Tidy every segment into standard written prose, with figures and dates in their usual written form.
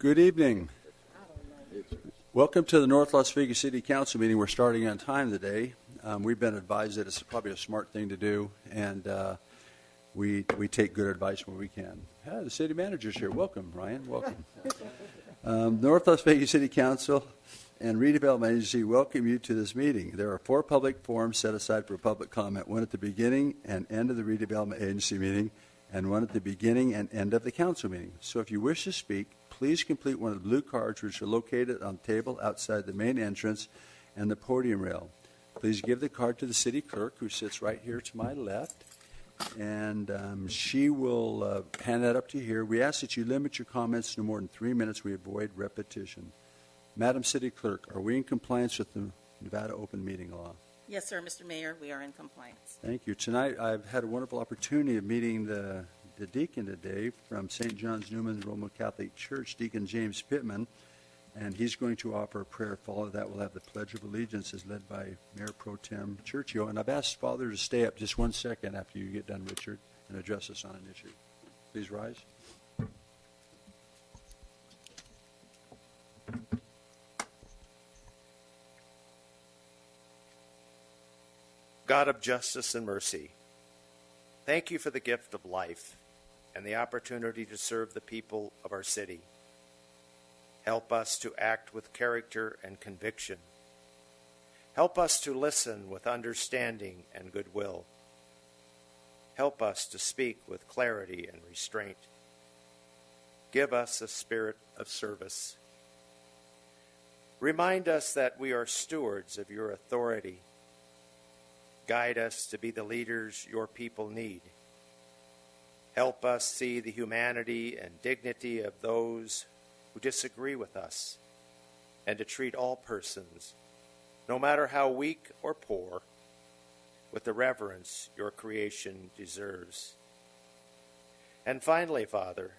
Good evening. Welcome to the North Las Vegas City Council meeting. We're starting on time today. We've been advised that it's probably a smart thing to do, and we take good advice when we can. The city manager's here. Welcome, Ryan. Welcome. North Las Vegas City Council and Redevelopment Agency welcome you to this meeting. There are 4 public forums set aside for public comment, one at the beginning and end of the Redevelopment Agency meeting, and one at the beginning and end of the council meeting. So if you wish to speak, please complete one of the blue cards which are located on the table outside the main entrance and the podium rail. Please give the card to the city clerk, who sits right here to my left, and she will hand that up to you here. We ask that you limit your comments to no more than 3 minutes. We avoid repetition. Madam City Clerk, are we in compliance with the Nevada Open Meeting Law? Yes, sir, Mr. Mayor, we are in compliance. Thank you. Tonight I've had a wonderful opportunity of meeting the deacon today from St. John's Newman Roman Catholic Church, Deacon James Pittman, and he's going to offer a prayer. Following that, we'll have the Pledge of Allegiance as led by Mayor Pro Tem Churchill. And I've asked Father to stay up just 1 second after you get done, Richard, and address us on an issue. Please rise. God of justice and mercy, thank you for the gift of life and the opportunity to serve the people of our city. Help us to act with character and conviction. Help us to listen with understanding and goodwill. Help us to speak with clarity and restraint. Give us a spirit of service. Remind us that we are stewards of your authority. Guide us to be the leaders your people need. Help us see the humanity and dignity of those who disagree with us, and to treat all persons, no matter how weak or poor, with the reverence your creation deserves. And finally, Father,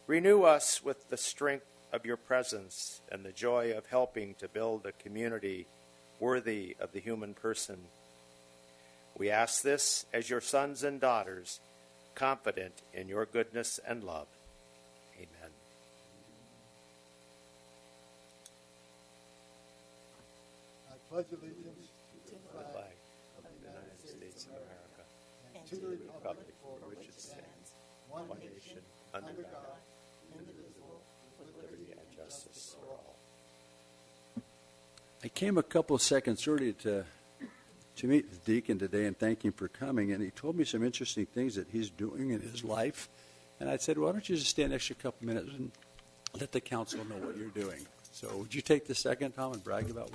renew us with the strength of your presence and the joy of helping to build a community worthy of the human person. We ask this as your sons and daughters, confident in your goodness and love. Amen. I pledge allegiance to the flag of the United States of America and to the republic for which it stands, one one nation, nation, under God, indivisible, with liberty and justice for all. I came a couple of seconds early to meet the deacon today and thank him for coming, and he told me some interesting things that he's doing in his life. And I said, why don't you just stay an extra couple minutes and let the council know what you're doing. So would you take the second, Tom, and brag about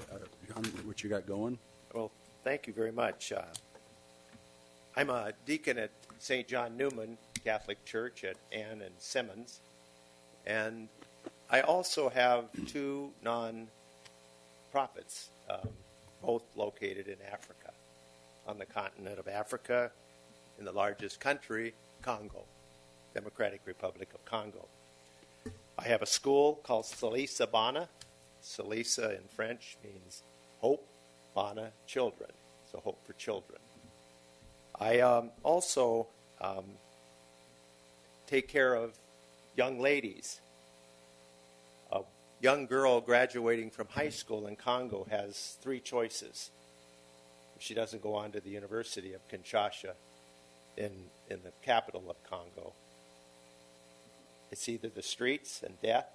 what you got going? Well, thank you very much. I'm a deacon at St. John Newman Catholic Church at Ann and Simmons, and I also have 2 non-profits, both located in Africa, on the continent of Africa, in the largest country, Congo, Democratic Republic of Congo. I have a school called Salisa Bana. Salisa in French means hope, Bana, children, so hope for children. I also take care of young ladies. A young girl graduating from high school in Congo has 3 choices. If she doesn't go on to the University of Kinshasa in the capital of Congo, it's either the streets and death,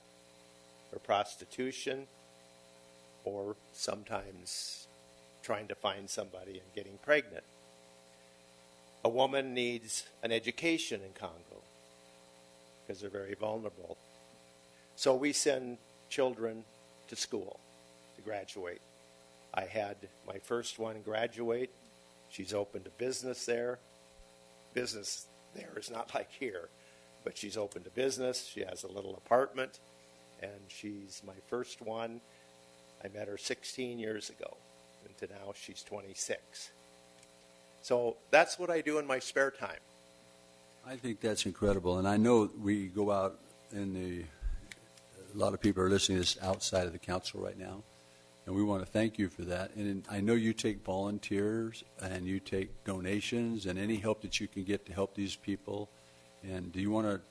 or prostitution, or sometimes trying to find somebody and getting pregnant. A woman needs an education in Congo because they're very vulnerable. So we send children to school to graduate. I had my first one graduate. She's opened a business there. Business there is not like here, but she's opened a business. She has a little apartment, and she's my first one. I met her 16 years ago, and to now she's 26. So that's what I do in my spare time. I think that's incredible, and I know we go out a lot of people are listening to this outside of the council right now, and we want to thank you for that. And I know you take volunteers and you take donations and any help that you can get to help these people. And do you want to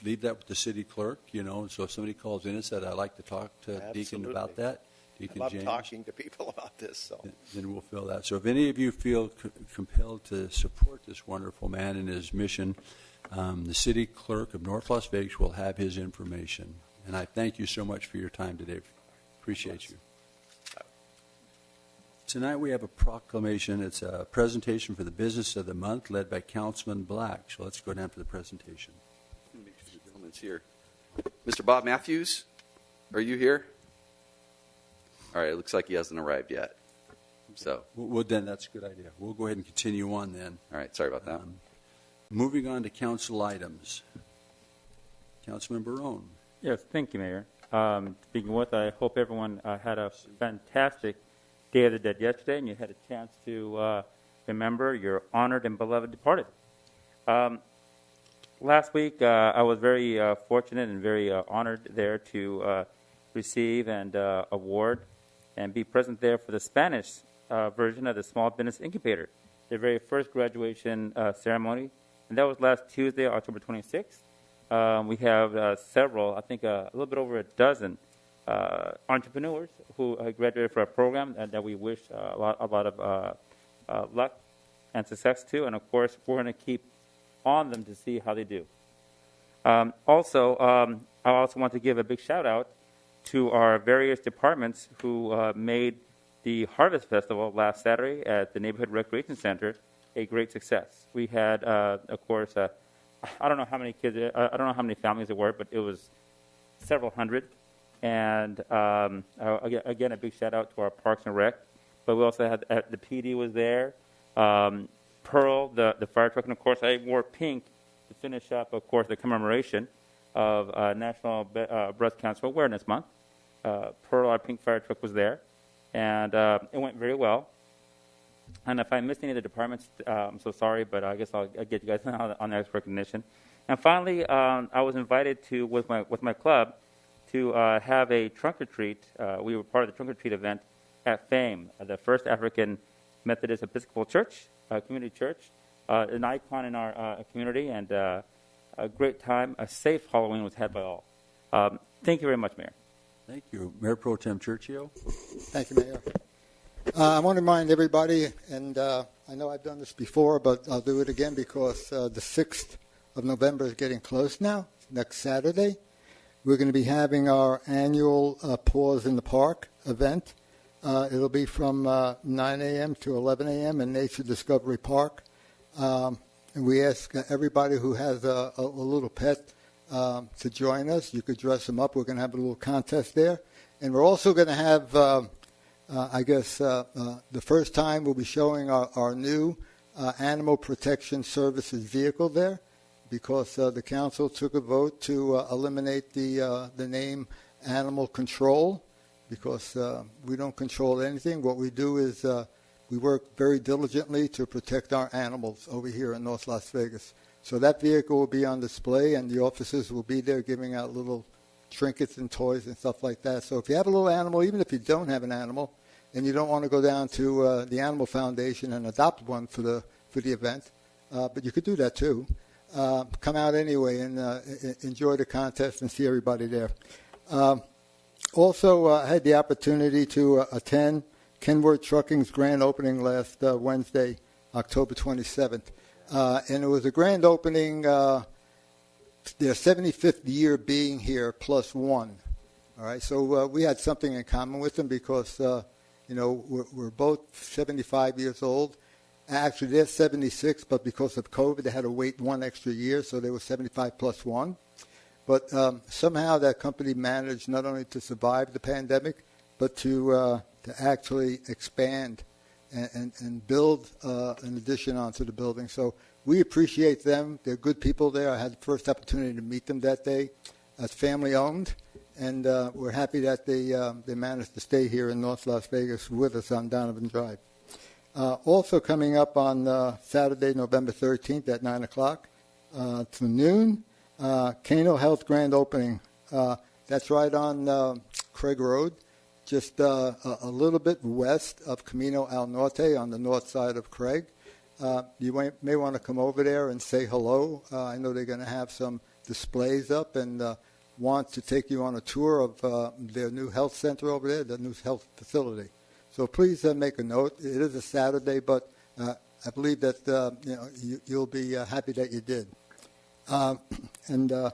leave that with the city clerk, and so if somebody calls in and said, I'd like to talk to Deacon about Absolutely. that, I Deacon love James, talking to people about this. So then we'll fill that. So if any of you feel compelled to support this wonderful man and his mission, the city clerk of North Las Vegas will have his information. And I thank you so much for your time today. Appreciate you. Tonight we have a proclamation. It's a presentation for the business of the month led by Councilman Black. So let's go down to the presentation. Make sure the gentleman's here. Mr. Bob Matthews, are you here? All right, it looks like he hasn't arrived yet. So, Well, then that's a good idea. We'll go ahead and continue on then. all right, sorry about that. Moving on to council items. Councilman Barone. Yes, thank you, Mayor. To begin with, I hope everyone had a fantastic Day of the Dead yesterday, and you had a chance to remember your honored and beloved departed. Last week, I was very fortunate and very honored there to receive and award and be present there for the Spanish version of the Small Business Incubator, their very first graduation ceremony, and that was last Tuesday, October 26th. We have several, I think a little bit over a dozen entrepreneurs who graduated for our program that we wish a lot of luck and success to, and of course we're going to keep on them to see how they do. I also want to give a big shout out to our various departments who made the Harvest Festival last Saturday at the Neighborhood Recreation Center a great success. We had, of course, I don't know how many kids, I don't know how many families there were, but it was several hundred. And again, a big shout out to our Parks and Rec. But we also had the PD was there, Pearl, the fire truck, and of course I wore pink to finish up, of course, the commemoration of National Breast Cancer Awareness Month. Pearl, our pink fire truck, was there, and it went very well. And if I missed any of the departments, I'm so sorry, but I guess I'll get you guys on the next recognition. And finally, I was invited to with my club to have a trunk or treat. We were part of the trunk or treat event at FAME, the First African Methodist Episcopal Church, community church, an icon in our community, and a great time. A safe Halloween was had by all. Thank you very much, Mayor. Thank you. Mayor Pro Tem Churchio. Thank you, Mayor. I want to remind everybody, and I know I've done this before, but I'll do it again because the 6th of November is getting close now, next Saturday. We're going to be having our annual Pause in the Park event. It'll be from 9 a.m. to 11 a.m. in Nature Discovery Park. And we ask everybody who has a little pet to join us. You could dress them up. We're going to have a little contest there. And we're also going to have, the first time we'll be showing our new Animal Protection Services vehicle there, because the council took a vote to eliminate the name Animal Control, because we don't control anything. What we do is we work very diligently to protect our animals over here in North Las Vegas. So that vehicle will be on display, and the officers will be there giving out little trinkets and toys and stuff like that. So if you have a little animal, even if you don't have an animal, and you don't want to go down to the Animal Foundation and adopt one for the event, but you could do that too. Come out anyway and enjoy the contest and see everybody there. Also, I had the opportunity to attend Kenworth Trucking's grand opening last Wednesday, October 27th. And it was a grand opening, their 75th year being here plus one. All right, so we had something in common with them because, we're both 75 years old. Actually, they're 76, but because of COVID, they had to wait one extra year, so they were 75 plus one. But somehow that company managed not only to survive the pandemic, but to actually expand and build an addition onto the building. So we appreciate them. They're good people there. I had the first opportunity to meet them that day. It's family owned, and we're happy that they managed to stay here in North Las Vegas with us on Donovan Drive. Also coming up on Saturday, November 13th at 9 o'clock to noon, Kano Health grand opening. That's right on Craig Road, just a little bit west of Camino al Norte on the north side of Craig. You may want to come over there and say hello. I know they're going to have some displays up and want to take you on a tour of their new health center over there, the new health facility. So please make a note. It is a Saturday, but I believe that you'll be happy that you did. And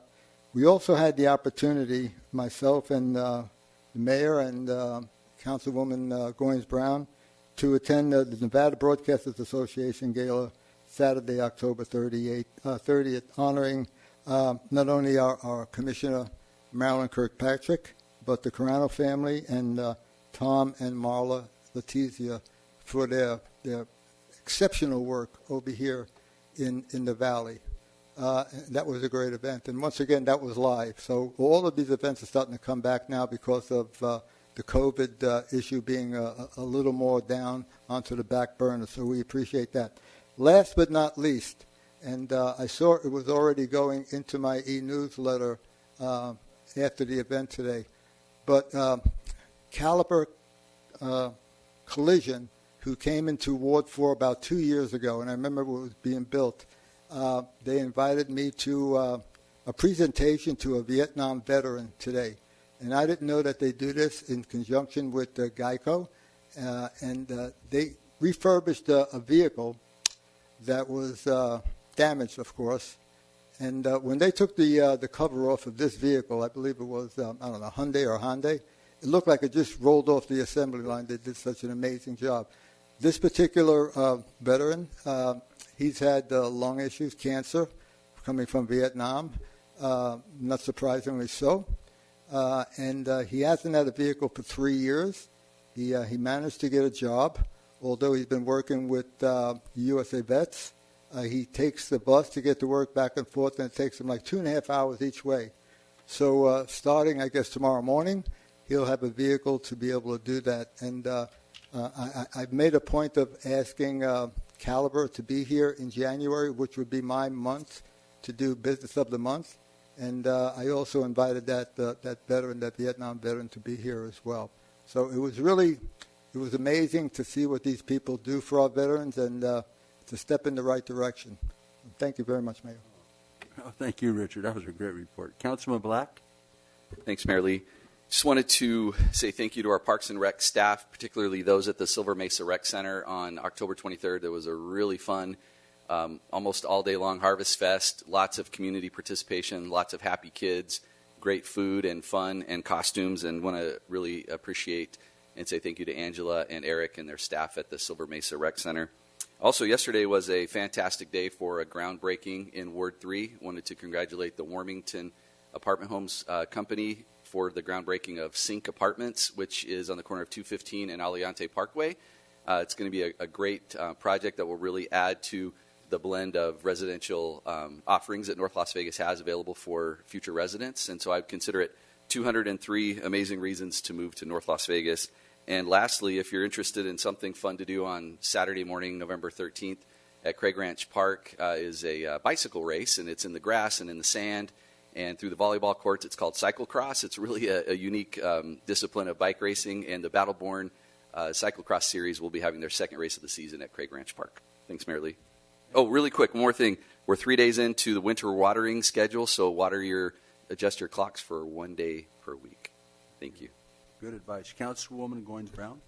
we also had the opportunity, myself and the mayor and Councilwoman Goins-Brown, to attend the Nevada Broadcasters Association Gala Saturday, October 30th, honoring not only our Commissioner Marilyn Kirkpatrick, but the Carano family and Tom and Marla Letizia for their exceptional work over here in the Valley. That was a great event. And once again, that was live. So all of these events are starting to come back now because of the COVID issue being a little more down onto the back burner. So we appreciate that. Last but not least, and I saw it was already going into my e-newsletter after the event today, but Caliber Collision, who came into Ward 4 about 2 years ago, and I remember it was being built, they invited me to a presentation to a Vietnam veteran today. And I didn't know that they do this in conjunction with Geico. And they refurbished a vehicle that was damaged, of course. And when they took the cover off of this vehicle, I believe it was, Hyundai or Hyundai, it looked like it just rolled off the assembly line. They did such an amazing job. This particular veteran, he's had lung issues, cancer, coming from Vietnam, not surprisingly so. And he hasn't had a vehicle for 3 years. He managed to get a job, although he's been working with USA Vets. He takes the bus to get to work back and forth, and it takes him like 2.5 hours each way. So starting, I guess, tomorrow morning, he'll have a vehicle to be able to do that. And I've made a point of asking Caliber to be here in January, which would be my month to do Business of the Month. And I also invited that veteran, that Vietnam veteran, to be here as well. So it was amazing to see what these people do for our veterans and to step in the right direction. Thank you very much, Mayor. Oh, thank you, Richard. That was a great report. Councilman Black? Thanks, Mayor Lee. Just wanted to say thank you to our Parks and Rec staff, particularly those at the Silver Mesa Rec Center on October 23rd. There was a really fun, almost all day long Harvest Fest, lots of community participation, lots of happy kids, great food and fun and costumes, and want to really appreciate and say thank you to Angela and Eric and their staff at the Silver Mesa Rec Center. Also, yesterday was a fantastic day for a groundbreaking in Ward 3. Wanted to congratulate the Warmington Apartment Homes Company for the groundbreaking of Sync Apartments, which is on the corner of 215 and Aliante Parkway. It's going to be a great project that will really add to the blend of residential offerings that North Las Vegas has available for future residents. And so I'd consider it 203 amazing reasons to move to North Las Vegas. And lastly, if you're interested in something fun to do on Saturday morning, November 13th, at Craig Ranch Park is a bicycle race, and it's in the grass and in the sand and through the volleyball courts. It's called cyclocross. It's really a unique discipline of bike racing, and the Battleborn cyclocross series will be having their second race of the season at Craig Ranch Park. Thanks, Mayor Lee. Oh, really quick, one more thing. We're 3 days into the winter watering schedule, so adjust your clocks for 1 day per week. Thank you. Good advice. Councilwoman Goins-Brown?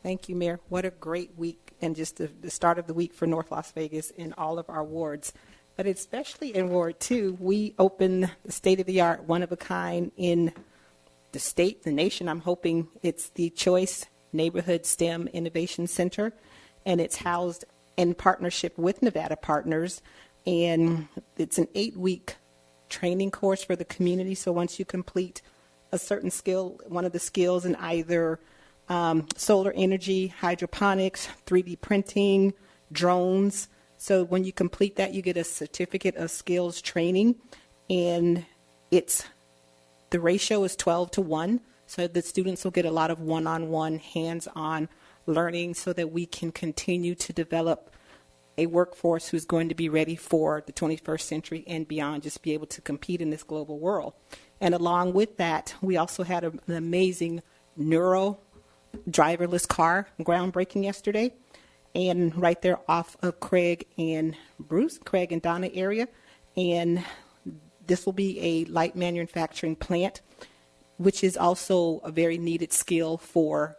Thank you, Mayor. What a great week, and just the start of the week for North Las Vegas in all of our wards. But especially in Ward 2, we opened the state-of-the-art, one-of-a-kind in the state, the nation. I'm hoping it's the Choice Neighborhood STEM Innovation Center, and it's housed in partnership with Nevada Partners. And it's an 8-week training course for the community. So once you complete a certain skill, one of the skills in either solar energy, hydroponics, 3D printing, drones. So when you complete that, you get a certificate of skills training, and the ratio is 12-1. So the students will get a lot of one-on-one, hands-on learning so that we can continue to develop a workforce who's going to be ready for the 21st century and beyond, just be able to compete in this global world. And along with that, we also had an amazing neuro driverless car groundbreaking yesterday, and right there off of Craig and Donna area. And This will be a light manufacturing plant, which is also a very needed skill for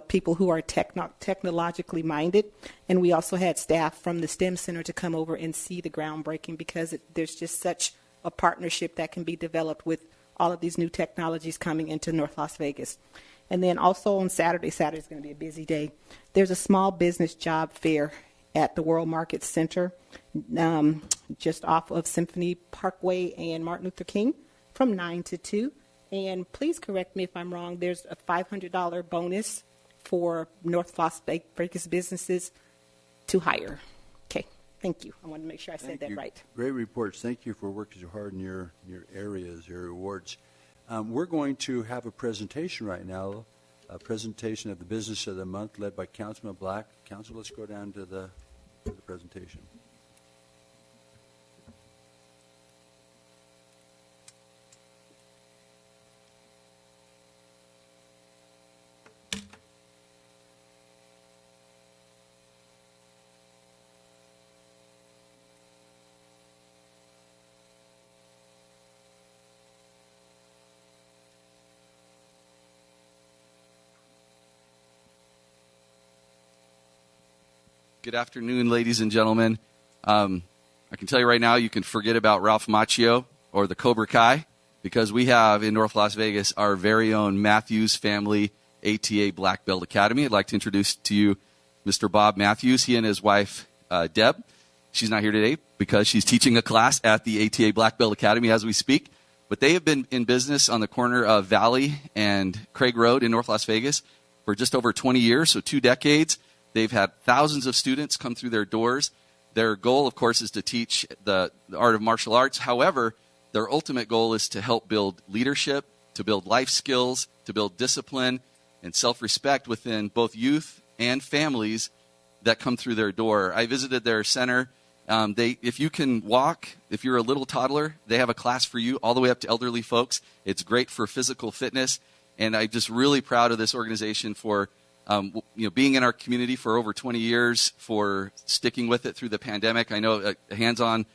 people who are technologically minded. And we also had staff from the STEM Center to come over and see the groundbreaking, because there's just such a partnership that can be developed with all of these new technologies coming into North Las Vegas. And then also on Saturday's going to be a busy day. There's a small business job fair at the World Market Center, just off of Symphony Parkway and Martin Luther King, from 9 to 2. And please correct me if I'm wrong, there's a $500 bonus for North Las Vegas businesses to hire. Okay, thank you. I wanted to make sure I said that right. Great reports. Thank you for working so hard in your areas, your awards. We're going to have a presentation right now, a presentation of the Business of the Month led by Councilman Black. Council, let's go down to the presentation. Good afternoon, ladies and gentlemen. I can tell you right now, you can forget about Ralph Macchio or the Cobra Kai, because we have in North Las Vegas our very own Matthews Family ATA Black Belt Academy. I'd like to introduce to you Mr. Bob Matthews. He and his wife, Deb. She's not here today because she's teaching a class at the ATA Black Belt Academy as we speak. But they have been in business on the corner of Valley and Craig Road in North Las Vegas for just over 20 years, so 2 decades. They've had thousands of students come through their doors. Their goal, of course, is to teach the art of martial arts. However, their ultimate goal is to help build leadership, to build life skills, to build discipline and self-respect within both youth and families that come through their door. I visited their center. If you can walk, if you're a little toddler, they have a class for you all the way up to elderly folks. It's great for physical fitness, and I'm just really proud of this organization for being in our community for over 20 years, for sticking with it through the pandemic. I know a hands-on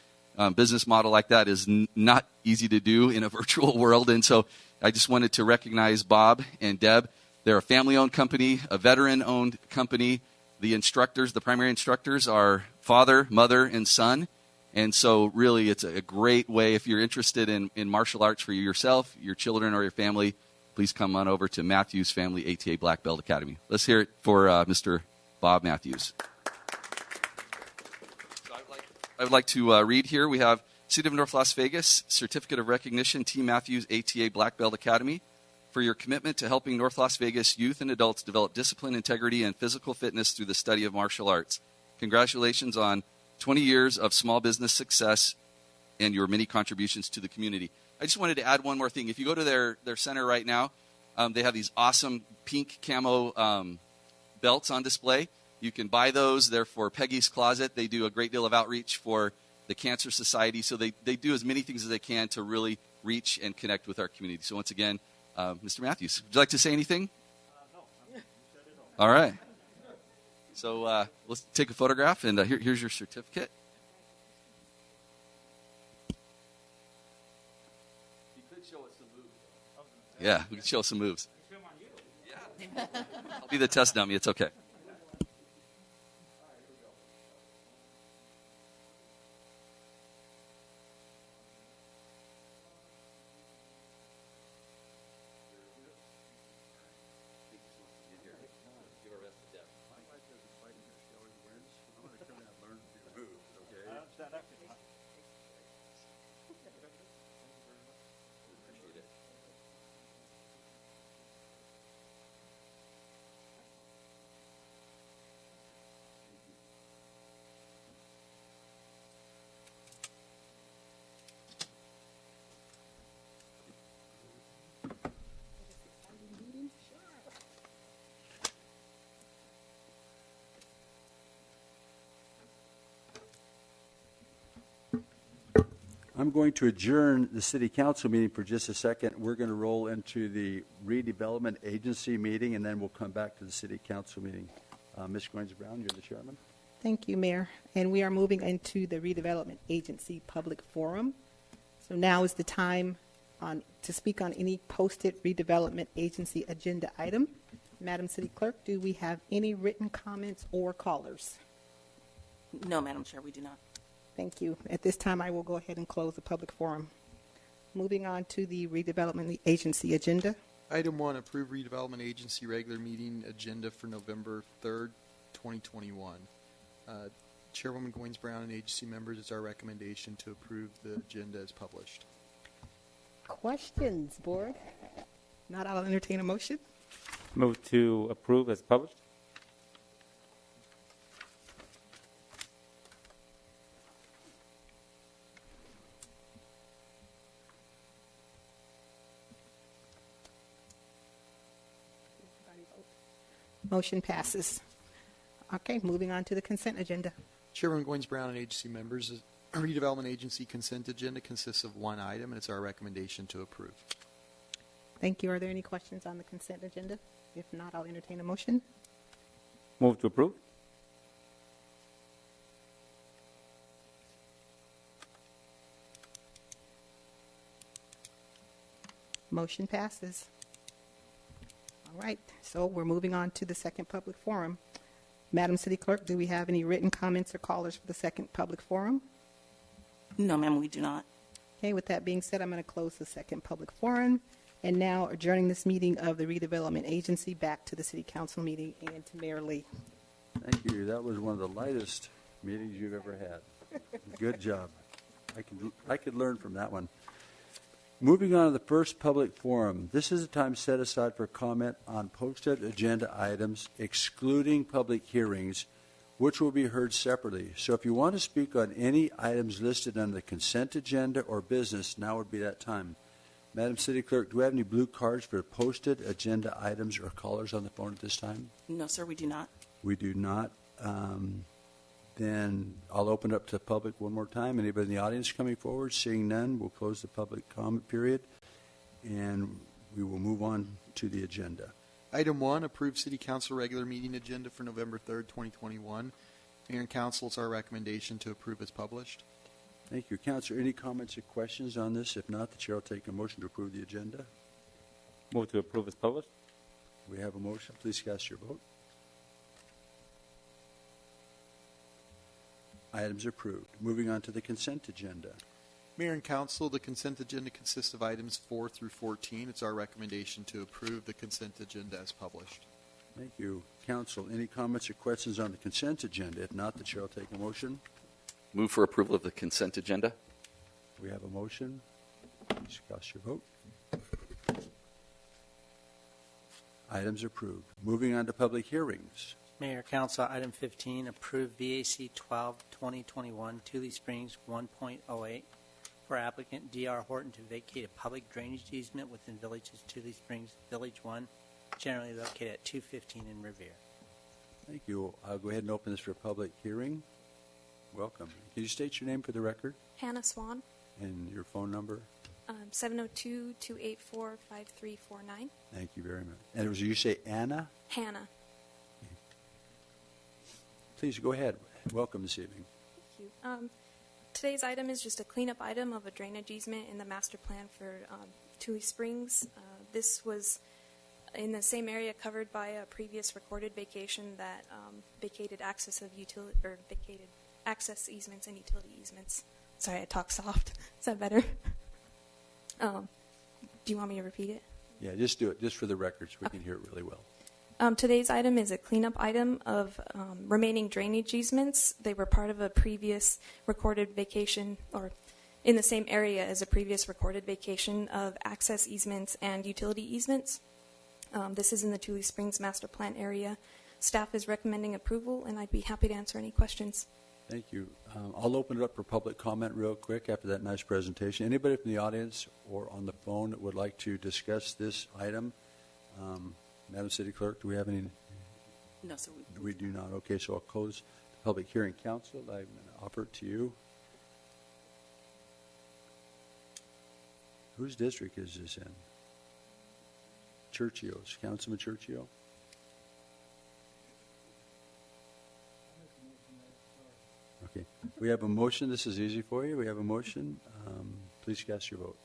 business model like that is not easy to do in a virtual world, and so I just wanted to recognize Bob and Deb. They're a family-owned company, a veteran-owned company. The instructors, the primary instructors, are father, mother, and son, and so really it's a great way if you're interested in martial arts for yourself, your children, or your family. Please come on over to Matthews Family ATA Black Belt Academy. Let's hear it for Mr. Bob Matthews. So I would like to read here. We have City of North Las Vegas Certificate of Recognition, T. Matthews ATA Black Belt Academy, for your commitment to helping North Las Vegas youth and adults develop discipline, integrity, and physical fitness through the study of martial arts. Congratulations on 20 years of small business success and your many contributions to the community. I just wanted to add one more thing. If you go to their center right now, they have these awesome pink camo belts on display. You can buy those. They're for Peggy's Closet. They do a great deal of outreach for the Cancer Society. So they do as many things as they can to really reach and connect with our community. So once again, Mr. Matthews, would you like to say anything? No. You said it all. All right. So let's take a photograph, and here's your certificate. Yeah, we can show some moves. Yeah. I'll be the test dummy. It's okay. I'm going to adjourn the City Council meeting for just a second. We're going to roll into the Redevelopment Agency meeting, and then we'll come back to the City Council meeting. Ms. Goins-Brown, you're the chairman. Thank you, Mayor. And we are moving into the Redevelopment Agency Public Forum. So So now is the time to speak on any posted redevelopment agency agenda item. Madam City Clerk, do we have any written comments or callers? No, Madam Chair, we do not. Thank you. At this time, I will go ahead and close the public forum. Moving on to the redevelopment agency agenda. Item 1, approve redevelopment agency regular meeting agenda for November 3rd, 2021. Chairwoman Goins Brown and agency members, it's our recommendation to approve the agenda as published. Questions, board? Not, I'll entertain a motion. Move to approve as published. Motion passes. Okay, moving on to the consent agenda. Chairwoman Goins Brown and agency members, a redevelopment agency consent agenda consists of one item, and it's our recommendation to approve. Thank you. Are there any questions on the consent agenda? If not, I'll entertain a motion. Move to approve. Motion passes. All right, so we're moving on to the second public forum. Madam City Clerk, do we have any written comments or callers for the second public forum? No, ma'am, we do not. Okay, with that being said, I'm going to close the second public forum and now adjourning this meeting of the redevelopment agency back to the City Council meeting and to Mayor Lee. Thank you. That was one of the lightest meetings you've ever had. Good job. I could learn from that one. Moving on to the first public forum. This is a time set aside for comment on posted agenda items, excluding public hearings, which will be heard separately. So if you want to speak on any items listed on the consent agenda or business, now would be that time. Madam City Clerk, do we have any blue cards for posted agenda items or callers on the phone at this time? No, sir, we do not. We do not. Then I'll open up to the public one more time. Anybody in the audience coming forward? Seeing none, we'll close the public comment period, and we will move on to the agenda. Item 1, approve City Council regular meeting agenda for November 3rd, 2021. Mayor and Council, it's our recommendation to approve as published. Thank you. Councilor, any comments or questions on this? If not, the chair will take a motion to approve the agenda. Move to approve as published. We have a motion. Please cast your vote. Items approved. Moving on to the consent agenda. Mayor and Council, the consent agenda consists of items 4 through 14. It's our recommendation to approve the consent agenda as published. Thank you. Council, any comments or questions on the consent agenda? If not, the chair will take a motion. Move for approval of the consent agenda. We have a motion. Please cast your vote. Items approved. Moving on to public hearings. Mayor, Council, item 15, approve VAC 12-2021 Tule Springs 1.08 for applicant D.R. Horton to vacate a public drainage easement within Villages Tule Springs, Village 1, generally located at 215 in Revere. Thank you. I'll go ahead and open this for a public hearing. Welcome. Can you state your name for the record Hannah Swan, and your phone number? 702-284-5349. Thank you very much. And it was, you say Anna? Hannah. Please go ahead. Welcome this evening. Thank you. Today's item is just a cleanup item of a drainage easement in the master plan for Tule Springs. This was in the same area covered by a previous recorded vacation that vacated access easements and utility easements. Sorry, I talk soft. Is that better? Do you want me to repeat it? Yeah, just do it, just for the record, so we can hear it really well. Today's item is a cleanup item of remaining drainage easements. They were part of a previous recorded vacation, or in the same area as a previous recorded vacation of access easements and utility easements. This is in the Tule Springs master plan area. Staff is recommending approval, and I'd be happy to answer any questions. Thank you. I'll open it up for public comment real quick after that nice presentation. Anybody from the audience or on the phone that would like to discuss this item? Madam City Clerk, do we have any? No, sir. We do not. Okay, so I'll close the public hearing. Council, I'm going to offer it to you. Whose district is this in? Churchio's. Councilman Churchio? Okay. We have a motion. This is easy for you. We have a motion. Please Please cast your vote.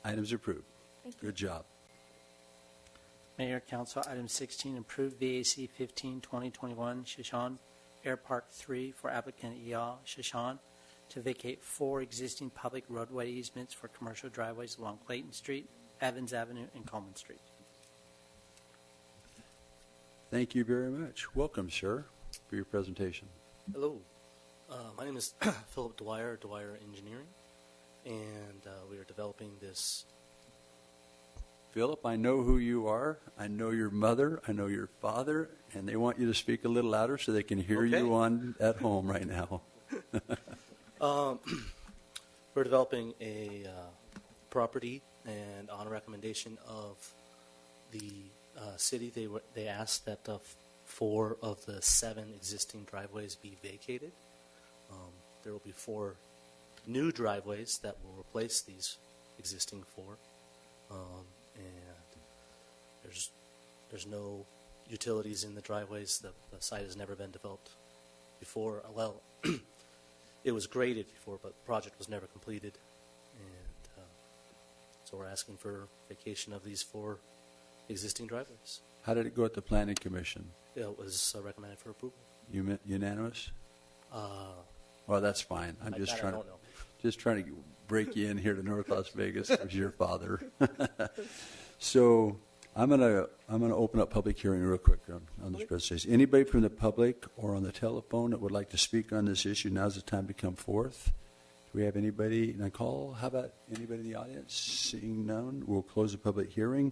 Items approved. Thank you. Good job. Mayor, Council, item 16, approve VAC 15, 2021, Shoshan Air Park 3 for applicant Yal Shoshan to vacate 4 existing public roadway easements for commercial driveways along Clayton Street, Evans Avenue, and Coleman Street. Thank you very much. Welcome, sir, for your presentation. Hello, my name is Philip Dwyer, Dwyer Engineering, and we are developing this. Philip, I know who you are. I know your mother. I know your father, and they want you to speak a little louder so they can hear Okay. you on at home right now. We're developing a property, and on recommendation of the city, they asked that 4 of the 7 existing driveways be vacated. There will be 4 new driveways that will replace these existing 4. And there's no utilities in the driveways. The site has never been developed before. Well, it was graded before, but the project was never completed. And so we're asking for vacation of these 4 existing driveways. How did it go at the Planning Commission? It was recommended for approval. Unanimous? Well, that's fine. I'm Like just that, I trying don't know. just trying to break you in here to North Las Vegas as your father. So I'm gonna open up public hearing real quick on this presentation. Anybody from the public or on the telephone that would like to speak on this issue, now's the time to come forth. Do we have anybody? Nicole, how about anybody in the audience? Seeing none, we'll close the public hearing.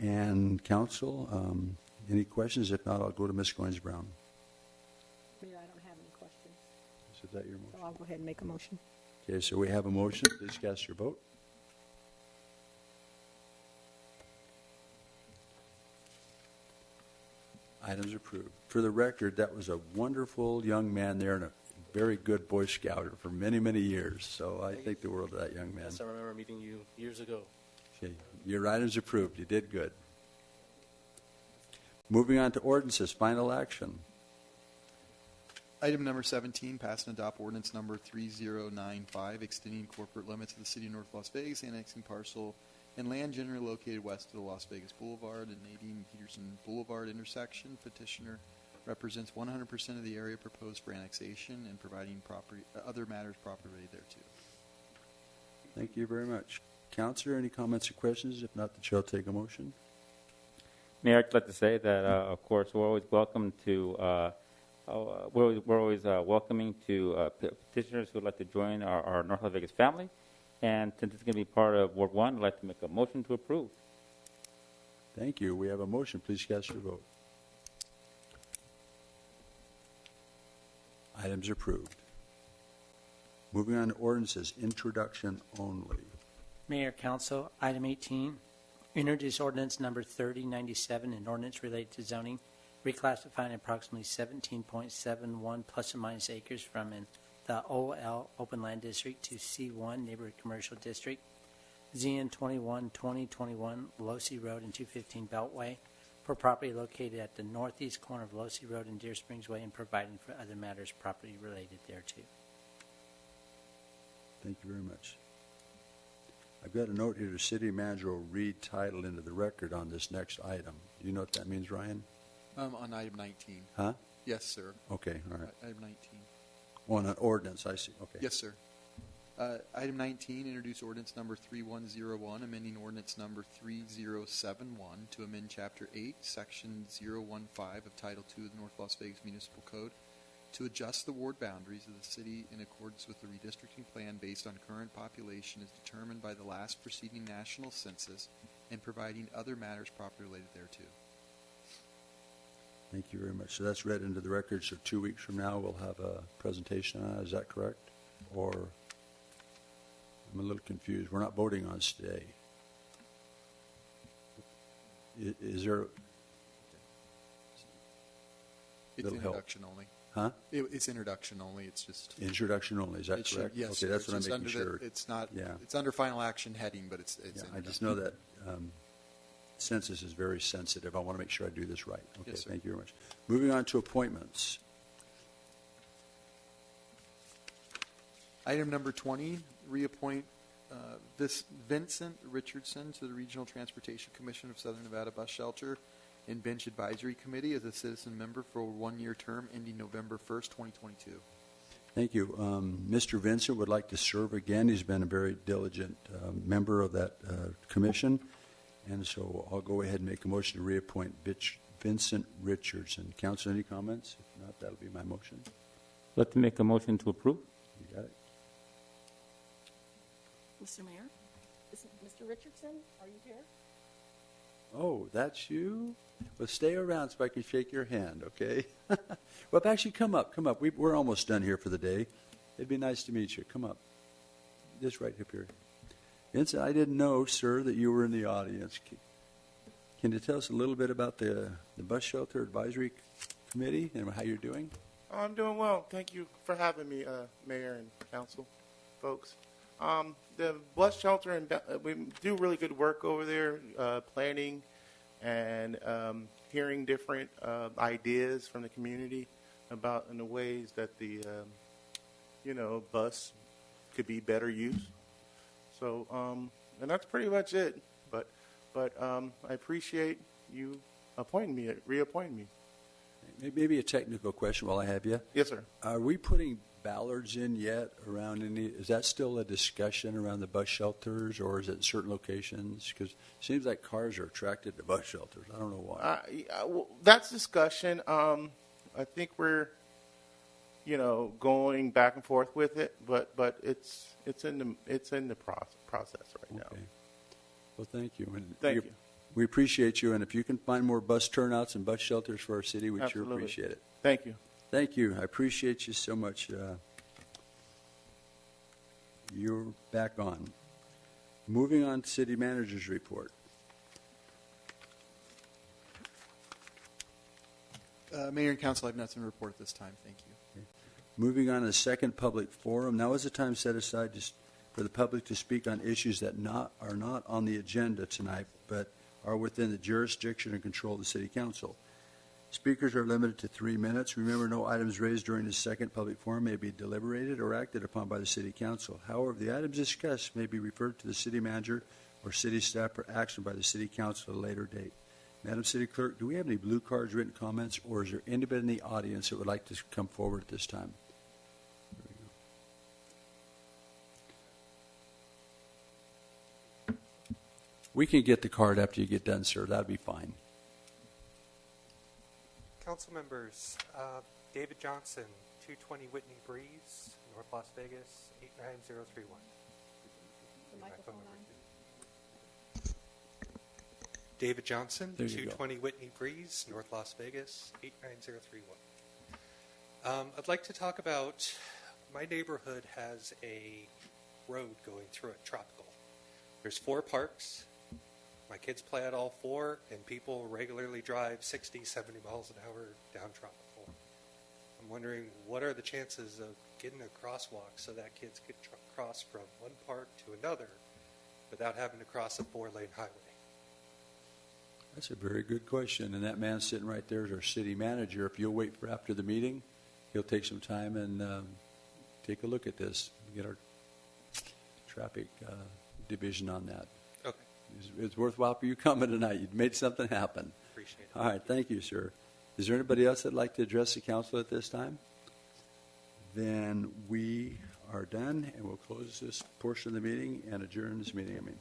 And council, any questions? If not, I'll go to Ms. Goins-Brown. Mayor, I don't have any questions, Is that your motion? so I'll go ahead and make a motion. Okay, so we have a motion. Please cast your vote. Items approved. For the record, that was a wonderful young man there and a very good Boy Scouter for many, many years. So I think the world of that young man. Yes, I remember meeting you years ago. Okay, your items approved. You did good. Moving on to ordinances, final action. Item number 17, pass and adopt ordinance number 3095, extending corporate limits of the city of North Las Vegas, annexing parcel and land generally located west of the Las Vegas Boulevard and Nadine Peterson Boulevard intersection. Petitioner represents 100% of the area proposed for annexation and providing property, other matters properly related thereto. Thank you very much. Counselor, any comments or questions? If not, the chair will take a motion. Mayor, I'd like to say that, of course, we're always welcome to, we're always welcoming to petitioners who would like to join our North Las Vegas family. And since it's going to be part of Ward 1, I'd like to make a motion to approve. Thank you. We have a motion. Please cast your vote. Items approved. Moving on to ordinances, introduction only. Mayor, Council, item 18, introduce ordinance number 3097, an ordinance related to zoning, reclassifying approximately 17.71 plus or minus acres from the OL Open Land District to C1 Neighborhood Commercial District, ZN 21-2021, Losee Road and 215 Beltway, for property located at the northeast corner of Losee Road and Deer Springs Way, and providing for other matters property related thereto. Thank you very much. I've got a note here. The city manager will read title into the record on this next item. Do you know what that means, Ryan? On item 19. Huh? Yes, sir. Okay, all right. Item 19. On an ordinance, I see. Okay. Yes, sir. Item 19, introduce ordinance number 3101, amending ordinance number 3071 to amend Chapter 8, Section 015 of Title II of the North Las Vegas Municipal Code to adjust the ward boundaries of the city in accordance with the redistricting plan based on current population as determined by the last preceding national census and providing other matters properly related thereto. Thank you very much. So that's read into the record. So 2 weeks from now, we'll have a presentation on it. Is that correct? Or I'm a little confused. We're not voting on this today. Is there? It's Little help. introduction only. Huh? It's introduction only. It's just Introduction only. Is that it should- correct? yes, Okay, sir. that's It's what I'm just making under sure. it's not. Yeah. It's under final action heading, but it's Yeah, I just know that census is very sensitive. I want to make sure I do this right. Okay, Yes, sir. thank you very much. Moving on to appointments. Item number 20, reappoint Vincent Richardson to the Regional Transportation Commission of Southern Nevada Bus Shelter and Bench Advisory Committee as a citizen member for a one-year term ending November 1st, 2022. Thank you. Mr. Vincent would like to serve again. He's been a very diligent member of that commission. And so I'll go ahead and make a motion to reappoint Vincent Richardson. Council, any comments? If not, that'll be my motion. Let me make a motion to approve. You got it? Mr. Mayor? Mr. Richardson, are you here? Oh, that's you? Well, stay around so I can shake your hand, okay? Well, actually, come up. We're almost done here for the day. It'd be nice to meet you. Come up. Just right up here. Vincent, I didn't know, sir, that you were in the audience. Can you tell us a little bit about the Bus Shelter Advisory Committee and how you're doing? Oh, I'm doing well. Thank you for having me, Mayor and Council folks. The bus shelter, and we do really good work over there, planning and hearing different ideas from the community about in the ways that the bus could be better used. So, and that's pretty much it. But I appreciate you reappointing me. Maybe a technical question while I have you. Yes, sir. Are we putting ballards in yet around any? Is that still a discussion around the bus shelters, or is it certain locations? Because it seems like cars are attracted to bus shelters. I don't know why. Well, that's discussion. I think we're, going back and forth with it, but it's in the process right now. Okay. Well, thank you. And Thank you. We appreciate you, and if you can find more bus turnouts and bus shelters for our city, we'd sure Absolutely. appreciate it. Thank you. Thank you. I appreciate you so much. You're back on. Moving on to City Manager's report. Mayor and Council, I have nothing to report at this time. Thank you. Moving on to the second public forum. Now is the time set aside just for the public to speak on issues that are not on the agenda tonight, but are within the jurisdiction and control of the City Council. Speakers are limited to 3 minutes. Remember, no items raised during the second public forum may be deliberated or acted upon by the City Council. However, the items discussed may be referred to the City Manager or City Staff for action by the City Council at a later date. Madam City Clerk, do we have any blue cards, written comments, or is there anybody in the audience that would like to come forward at this time? We can get the card after you get done, sir. That'd be fine. Council members, David Johnson, 220 Whitney Breeze, North Las Vegas, 89031. The microphone on. David Johnson, There you 220 Whitney Breeze, North Las Vegas, 89031. I'd like to talk about my neighborhood has a road going through it, Tropical. There's 4 parks. My kids play at all 4, and people regularly drive 60, 70 miles an hour down Tropical. I'm wondering, what are the chances of getting a crosswalk so that kids could cross from one park to another without having to cross a 4-lane highway? That's a very good question. And that man sitting right there is our city manager. If you'll wait for after the meeting, he'll take some time and take a look at this, get our traffic division on that. Okay. It's worthwhile for you coming tonight. You made something happen. Appreciate it. All right. Thank you, sir. Is there anybody else that'd like to address the council at this time? Then we are done, and we'll close this portion of the meeting and adjourn this meeting.